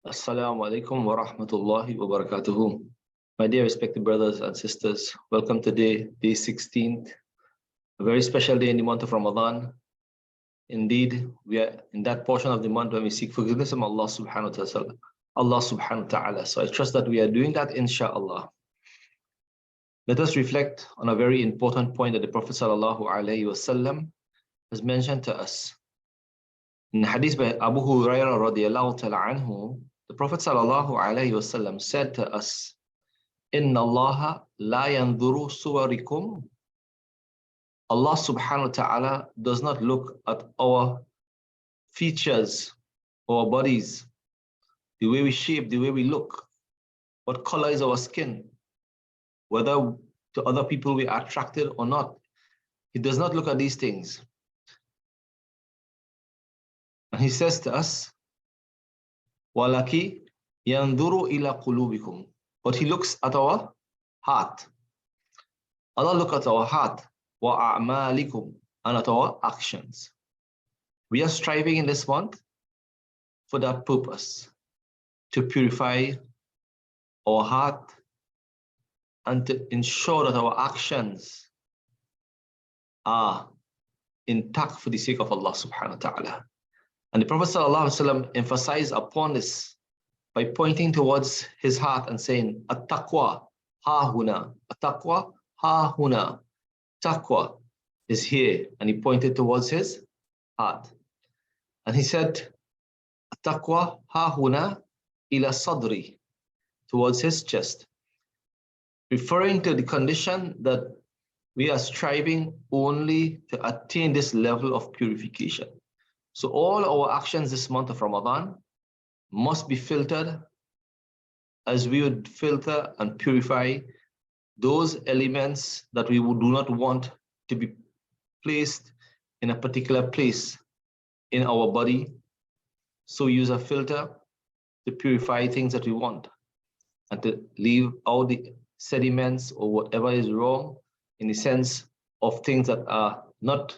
Assalamu alaikum wa rahmatullahi wa barakatuhu. My dear respected brothers and sisters, welcome to day 16th, a very special day in the month of Ramadan. Indeed, we are in that portion of the month when we seek forgiveness from Allah subhanahu wa ta'ala. So I trust that we are doing that, inshallah. Let us reflect on a very important point that the Prophet sallallahu alaihi wasallam has mentioned to us. In the hadith by Abu Hurairah radiallahu ta'ala anhu, the Prophet sallallahu alaihi wasallam said to us, Inna Allah la yanzuru suwarikum. Allah subhanahu wa ta'ala does not look at our features, our bodies, the way we shape, the way we look, what color is our skin, whether to other people we are attracted or not. He does not look at these things. And he says to us, Walaki yanduru ila qulubikum. But he looks at our heart. Allah looks at our heart, wa a'malikum, and at our actions. We are striving in this month for that purpose, to purify our heart and to ensure that our actions are intact for the sake of Allah subhanahu wa ta'ala. And the Prophet ﷺ emphasized upon this by pointing towards his heart and saying, At-taqwa ha huna, at-taqwa ha huna. Taqwa is here. And he pointed towards his heart. And he said, At-taqwa ha huna ila sadri, towards his chest, referring to the condition that we are striving only to attain this level of purification. So all our actions this month of Ramadan must be filtered as we would filter and purify those elements that we do not want to be placed in a particular place in our body. So we use a filter to purify things that we want and to leave out the sediments or whatever is wrong in the sense of things that are not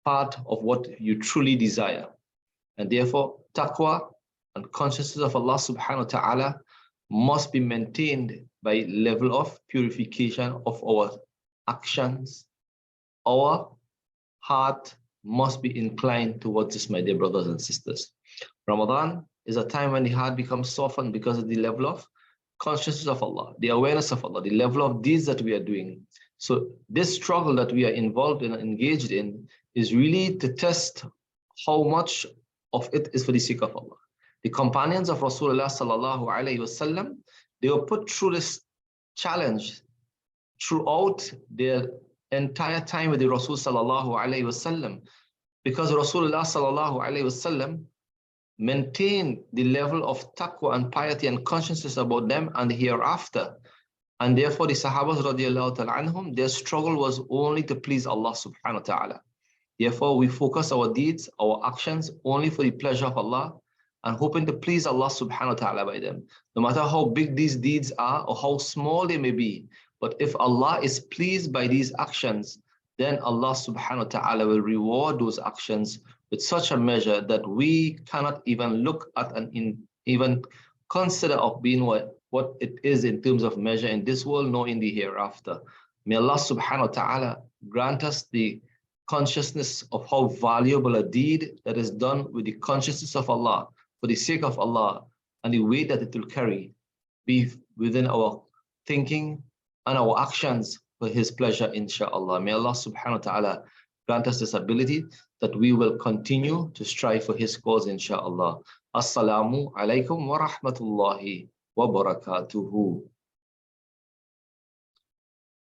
part of what you truly desire. And therefore, taqwa and consciousness of Allah subhanahu wa ta'ala must be maintained by level of purification of our actions. Our heart must be inclined towards this, my dear brothers and sisters. Ramadan is a time when the heart becomes softened because of the level of consciousness of Allah, the awareness of Allah, the level of deeds that we are doing. So this struggle that we are involved in and engaged in is really to test how much of it is for the sake of Allah. The companions of Rasulullah sallallahu alaihi wasallam, they were put through this challenge throughout their entire time with the Rasul sallallahu alaihi wasallam, because Rasulullah sallallahu alaihi wasallam maintained the level of taqwa and piety and consciousness about them and the hereafter. And therefore the Sahabas radiallahu ta'ala anhum, their struggle was only to please Allah subhanahu wa ta'ala. Therefore, we focus our deeds, our actions only for the pleasure of Allah and hoping to please Allah subhanahu wa ta'ala by them. No matter how big these deeds are or how small they may be, but if Allah is pleased by these actions, then Allah subhanahu wa ta'ala will reward those actions with such a measure that we cannot even look at and even consider of being what it is in terms of measure in this world nor in the hereafter. May Allah subhanahu wa ta'ala grant us the consciousness of how valuable a deed that is done with the consciousness of Allah, for the sake of Allah, and the weight that it will carry, be within our thinking and our actions for His pleasure, inshaAllah. May Allah subhanahu wa ta'ala grant us this ability that we will continue to strive for His cause, inshaAllah. Assalamu alaikum wa rahmatullahi wa barakatuhu.